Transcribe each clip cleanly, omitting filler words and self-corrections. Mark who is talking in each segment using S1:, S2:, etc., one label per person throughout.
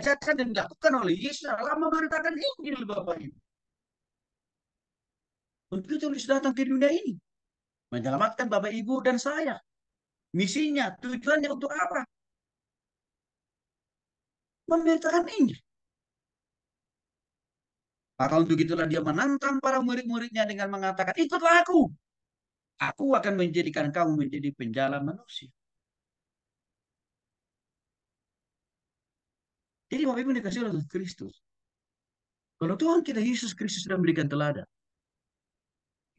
S1: diajarkan dan dilakukan oleh Yesus adalah memberitakan Injil, Bapak Ibu. Untuk itu Yesus datang ke dunia ini, menyelamatkan Bapak Ibu dan saya. Misinya, tujuannya untuk apa? Memberitakan Injil. Maka untuk itulah dia menantang para murid-muridnya dengan mengatakan, ikutlah aku. Aku akan menjadikan kamu menjadi penjala manusia. Jadi Bapak Ibu dikasih oleh Kristus. Kalau Tuhan kita Yesus Kristus sudah memberikan teladan,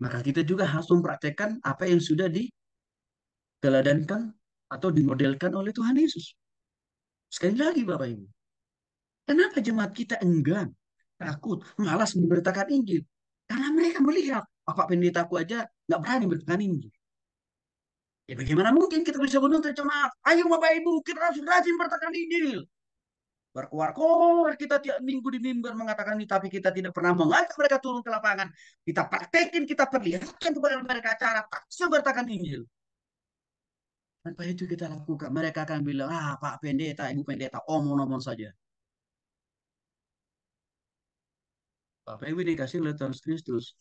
S1: maka kita juga harus mempraktekkan apa yang sudah diteladankan atau dimodelkan oleh Tuhan Yesus. Sekali lagi Bapak Ibu, kenapa jemaat kita enggan, takut, malas memberitakan Injil? Karena mereka melihat, Bapak pendetaku aja nggak berani beritakan Injil. Ya bagaimana mungkin kita bisa menuntut jemaat? Ayo Bapak Ibu, kita harus rajin beritakan Injil. Berkuar-kuar kita tiap minggu di mimbar mengatakan ini, tapi kita tidak pernah mengajak mereka turun ke lapangan. Kita praktekin, kita perlihatkan kepada mereka cara tak beritakan Injil. Tanpa itu kita lakukan, mereka akan bilang, ah Pak Pendeta, Ibu Pendeta, omong-omong saja. Bapak Ibu dikasih oleh Tuhan Kristus.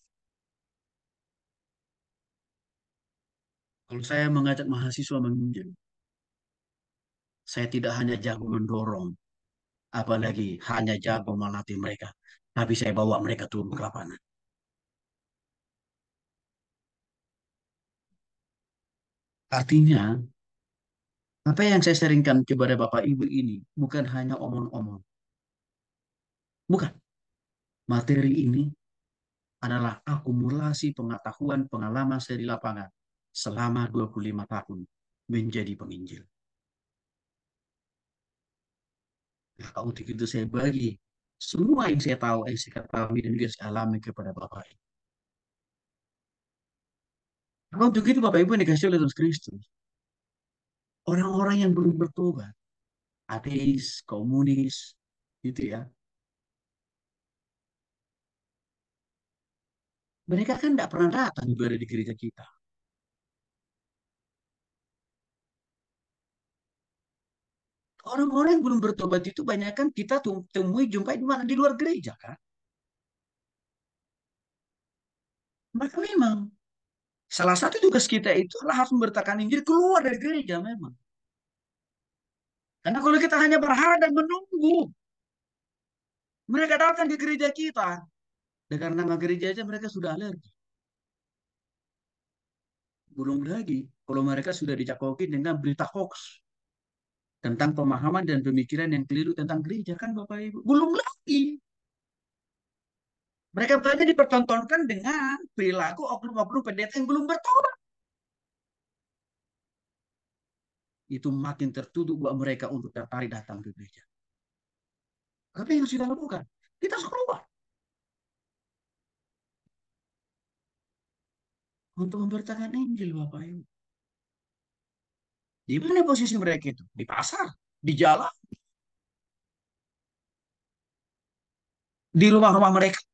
S1: Kalau saya mengajak mahasiswa menginjil, saya tidak hanya jago mendorong, apalagi hanya jago melatih mereka, tapi saya bawa mereka turun ke lapangan. Artinya, apa yang saya seringkan kepada Bapak Ibu ini bukan hanya omong-omong. Bukan. Materi ini adalah akumulasi pengetahuan pengalaman saya di lapangan selama 25 tahun menjadi penginjil. Nah, untuk itu saya bagi semua yang saya tahu, yang saya ketahui dan juga saya alami kepada Bapak Ibu. Maka untuk itu Bapak Ibu yang dikasih oleh Yesus Kristus, orang-orang yang belum bertobat, ateis, komunis, gitu ya, mereka kan tidak pernah datang ibadah di gereja kita. Orang-orang yang belum bertobat itu banyak kan kita temui jumpai di mana di luar gereja kan. Maka memang salah satu tugas kita itu adalah harus memberitakan Injil keluar dari gereja memang. Karena kalau kita hanya berharap dan menunggu mereka datang ke gereja kita, dengan nama gereja aja mereka sudah alergi. Belum lagi kalau mereka sudah dicakoki dengan berita hoax tentang pemahaman dan pemikiran yang keliru tentang gereja kan Bapak Ibu. Belum lagi mereka banyak dipertontonkan dengan perilaku oknum-oknum pendeta yang belum bertobat. Itu makin tertutup buat mereka untuk tertarik datang ke gereja. Apa yang harus kita lakukan? Kita harus keluar untuk memberitakan Injil, Bapak Ibu. Di mana posisi mereka itu? Di pasar, di jalan, di rumah-rumah mereka,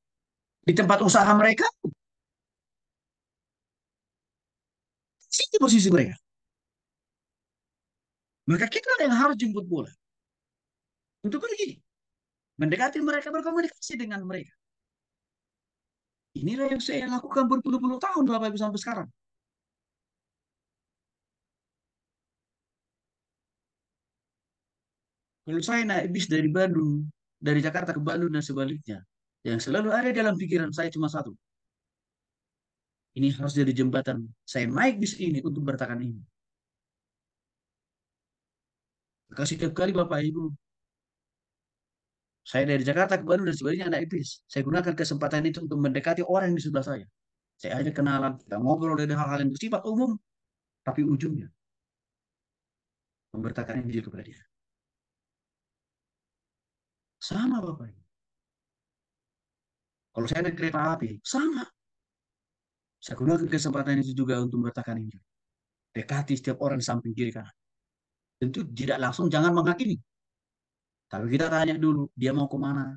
S1: di tempat usaha mereka. Sini posisi mereka. Maka kita yang harus jemput bola. Untuk pergi. Mendekati mereka, berkomunikasi dengan mereka. Inilah yang saya lakukan berpuluh-puluh tahun Bapak Ibu sampai sekarang. Kalau saya naik bis dari Bandung, dari Jakarta ke Bandung dan sebaliknya, yang selalu ada dalam pikiran saya cuma satu. Ini harus jadi jembatan. Saya naik bis ini untuk bertahan ini. Maka setiap kali Bapak Ibu, saya dari Jakarta ke Bandung dan sebaliknya naik bis. Saya gunakan kesempatan itu untuk mendekati orang di sebelah saya. Saya ajak kenalan, kita ngobrol dari hal-hal yang bersifat umum, tapi ujungnya memberitakan Injil kepada dia. Sama Bapak Ibu. Kalau saya naik kereta api, sama. Saya gunakan kesempatan itu juga untuk memberitakan Injil. Dekati setiap orang di samping kiri kanan. Tentu tidak langsung jangan menghakimi. Tapi kita tanya dulu, dia mau kemana?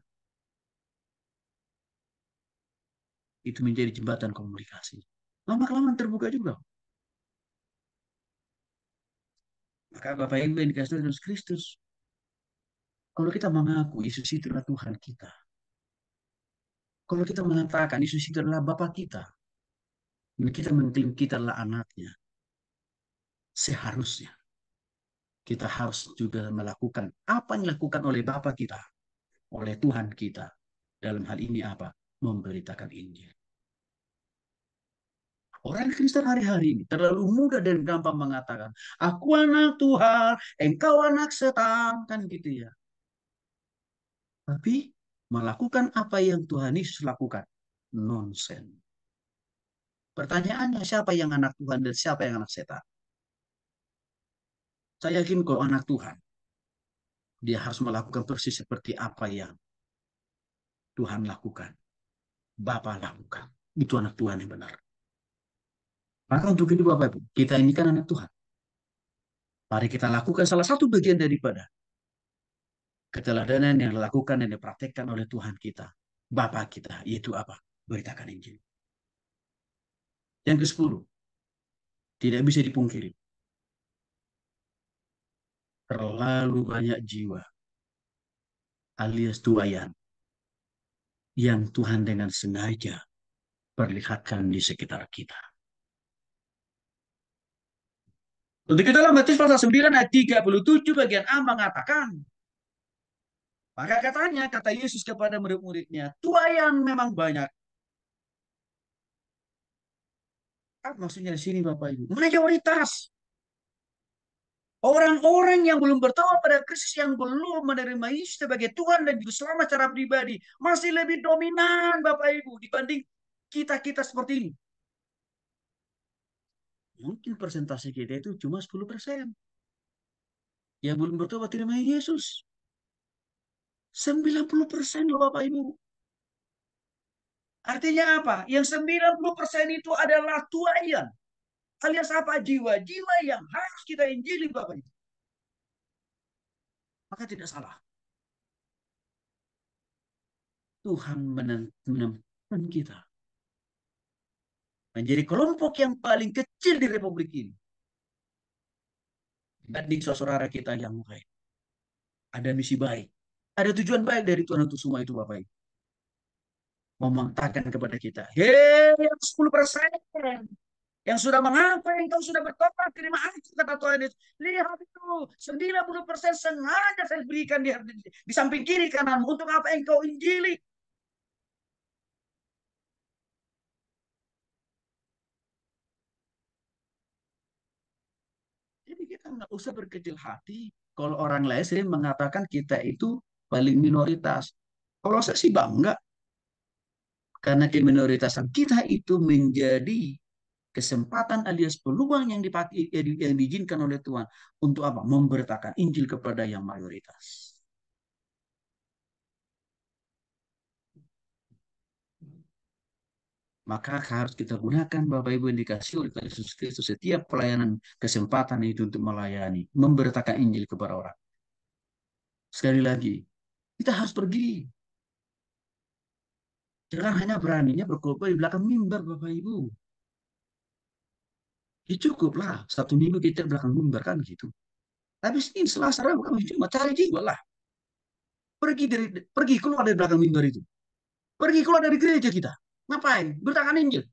S1: Itu menjadi jembatan komunikasi. Lama-kelamaan terbuka juga. Maka Bapak Ibu yang dikasih Yesus Kristus, Kalau kita mengaku Yesus itu adalah Tuhan kita, kalau kita mengatakan Yesus itu adalah Bapa kita, dan kita mengklaim kita adalah anaknya, seharusnya kita harus juga melakukan apa yang dilakukan oleh Bapa kita, oleh Tuhan kita. Dalam hal ini apa? Memberitakan Injil. Orang Kristen hari-hari ini terlalu mudah dan gampang mengatakan, aku anak Tuhan, engkau anak setan, kan gitu ya. Tapi melakukan apa yang Tuhan Yesus lakukan, nonsen. Pertanyaannya, siapa yang anak Tuhan dan siapa yang anak setan? Saya yakin kalau anak Tuhan, dia harus melakukan persis seperti apa yang Tuhan lakukan, Bapa lakukan. Itu anak Tuhan yang benar. Maka untuk itu Bapak Ibu, kita ini kan anak Tuhan. Mari kita lakukan salah satu bagian daripada keteladanan yang dilakukan dan dipraktekkan oleh Tuhan kita, Bapa kita, yaitu apa? Beritakan Injil. Yang ke-10, tidak bisa dipungkiri. Terlalu banyak jiwa alias tuayan yang Tuhan dengan sengaja perlihatkan di sekitar kita. Untuk itu dalam Matius pasal 9 ayat 37 bagian A mengatakan, maka katanya, kata Yesus kepada murid-muridnya, tuayan memang banyak. Apa maksudnya di sini Bapak Ibu? Mayoritas. Orang-orang yang belum bertobat pada Kristus, yang belum menerima Yesus sebagai Tuhan dan Juru Selamat secara pribadi, masih lebih dominan Bapak Ibu dibanding kita-kita seperti ini. Mungkin persentase kita itu cuma 10% yang belum bertobat terima Yesus. 90% loh Bapak Ibu. Artinya apa? Yang 90% itu adalah tuayan. Alias apa? Jiwa-jiwa yang harus kita injili Bapak Ibu. Maka tidak salah. Tuhan menentukan kita menjadi kelompok yang paling kecil di Republik ini. Dibanding saudara kita yang lain. Ada misi baik. Ada tujuan baik dari Tuhan untuk semua itu Bapak Ibu. Memantakan kepada kita. Hei, yang 10% yang sudah mengaku engkau sudah bertobat, terima kasih kata Tuhan Yesus. Lihat itu, 90% sengaja saya berikan di samping kiri kanan. Untuk apa engkau injili? Jadi kita nggak usah berkecil hati. Kalau orang lain sering mengatakan kita itu paling minoritas. Kalau saya sih bangga. Karena keminoritasan kita itu menjadi kesempatan alias peluang yang dipakai yang diizinkan oleh Tuhan untuk apa? Memberitakan Injil kepada yang mayoritas. Maka harus kita gunakan Bapak Ibu yang dikasih oleh Yesus Kristus setiap pelayanan kesempatan itu untuk melayani, memberitakan Injil kepada orang. Sekali lagi, kita harus pergi. Jangan hanya beraninya berkhotbah di belakang mimbar Bapak Ibu. Ya cukuplah 1 minggu kita di belakang mimbar kan gitu. Tapi Senin, Selasa, Rabu, Kamis, Jumat cari jiwa lah. Pergi keluar dari belakang mimbar itu. Pergi keluar dari gereja kita. Ngapain? Beritakan Injil.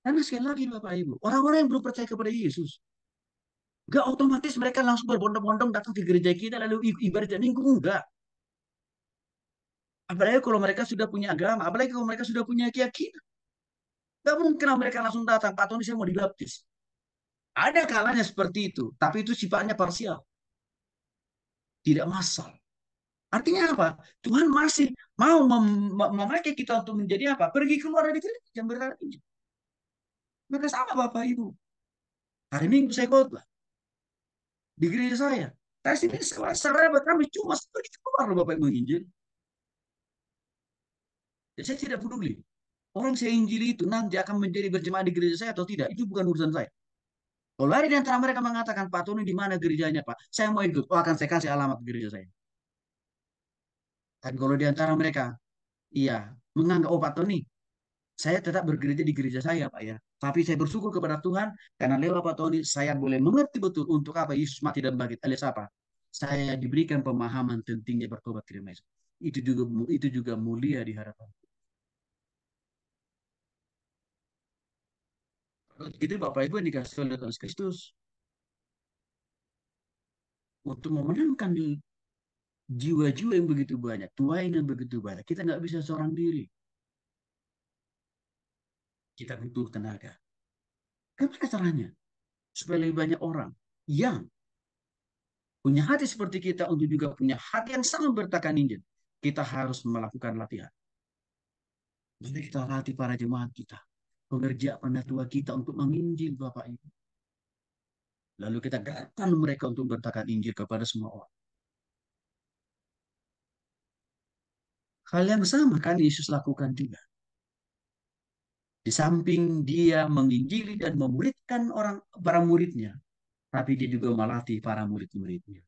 S1: Karena sekali lagi Bapak Ibu, orang-orang yang belum percaya kepada Yesus, gak otomatis mereka langsung berbondong-bondong datang ke gereja kita lalu ibadah minggu. Enggak. Apalagi kalau mereka sudah punya agama, apalagi kalau mereka sudah punya keyakinan. Gak mungkin mereka langsung datang, Pak Tony saya mau dibaptis. Ada kalanya seperti itu, tapi itu sifatnya parsial, tidak massal. Artinya apa? Tuhan masih mau memakai kita untuk menjadi apa? Pergi keluar dari gereja, yang berarti. Maka sama Bapak Ibu. Hari Minggu saya khotbah di gereja saya. Tapi ini sahabat kami cuma pergi keluar loh Bapak Ibu Injil. Jadi saya tidak peduli. Orang saya Injil itu nanti akan menjadi berjemaah di gereja saya atau tidak. Itu bukan urusan saya. Kalau ada di antara mereka mengatakan, Pak Tony di mana gerejanya Pak? Saya mau ikut. Oh akan saya kasih alamat gereja saya. Tapi kalau di antara mereka, iya, menganggap, oh Pak Tony, Saya tetap bergereja di gereja saya, Pak ya. Tapi saya bersyukur kepada Tuhan karena lewat Pak Tony saya boleh mengerti betul untuk apa Yesus mati dan bangkit. Alias apa? Saya diberikan pemahaman pentingnya bertobat terima Yesus. Itu juga mulia di hadapan. Itu Bapak Ibu yang dikasih oleh Tuhan Kristus untuk memenangkan jiwa-jiwa yang begitu banyak, tuain yang begitu banyak. Kita nggak bisa seorang diri. Kita butuh tenaga. Gimana caranya? Supaya lebih banyak orang yang punya hati seperti kita untuk juga punya hati yang sama bertakan Injil. Kita harus melakukan latihan. Mari kita latih para jemaat kita. Pengerja penatua kita untuk menginjil Bapak Ibu. Lalu kita gerakan mereka untuk bertakan Injil kepada semua orang. Hal yang sama kan Yesus lakukan juga. Di samping dia menginjili dan memuridkan orang para muridnya, tapi dia juga melatih para murid-muridnya.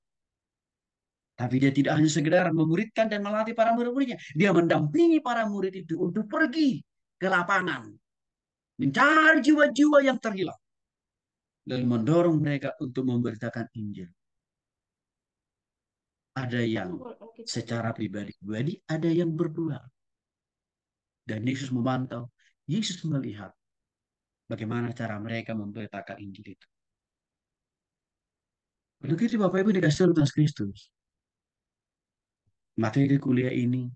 S1: Tapi dia tidak hanya sekedar memuridkan dan melatih para murid-muridnya. Dia mendampingi para murid itu untuk pergi ke lapangan. Mencari jiwa-jiwa yang terhilang. Lalu mendorong mereka untuk memberitakan Injil. Ada yang secara pribadi-pribadi, ada yang berdua. Dan Yesus memantau. Yesus melihat bagaimana cara mereka memberitakan Injil itu. Begitu Bapak Ibu dikasih oleh Tuhan Kristus. Materi kuliah ini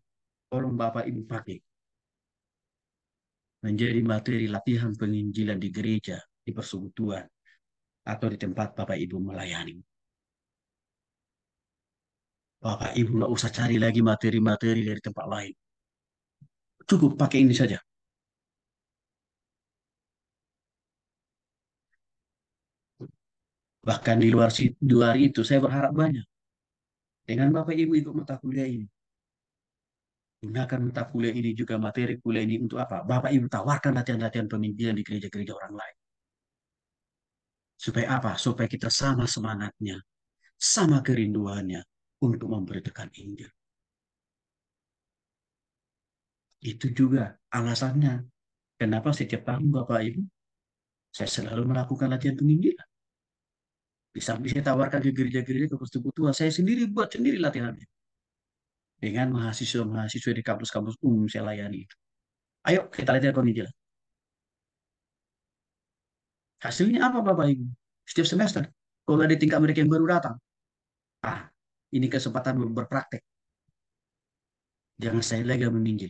S1: tolong Bapak Ibu pakai menjadi materi latihan penginjilan di gereja, di persekutuan, atau di tempat Bapak Ibu melayani. Bapak Ibu nggak usah cari lagi materi-materi dari tempat lain. Cukup pakai ini saja. Bahkan di luar itu, saya berharap banyak. Dengan Bapak Ibu ikut mata kuliah ini. Gunakan mata kuliah ini juga materi kuliah ini untuk apa? Bapak Ibu tawarkan latihan-latihan pemimpinan di gereja-gereja orang lain. Supaya apa? Supaya kita sama semangatnya, sama kerinduannya untuk memberitakan Injil. Itu juga alasannya. Kenapa setiap tahun Bapak Ibu, saya selalu melakukan latihan penginjilan. Di samping saya tawarkan ke gereja-gereja, ke persekutuan, saya sendiri buat sendiri latihannya. Dengan mahasiswa-mahasiswa di kampus-kampus umum saya layani. Ayo kita latihan penginjilan. Hasilnya apa Bapak Ibu? Setiap semester, kalau ada tingkat mereka yang baru datang, ah, ini kesempatan berpraktek. Jangan saya lagi menginjil.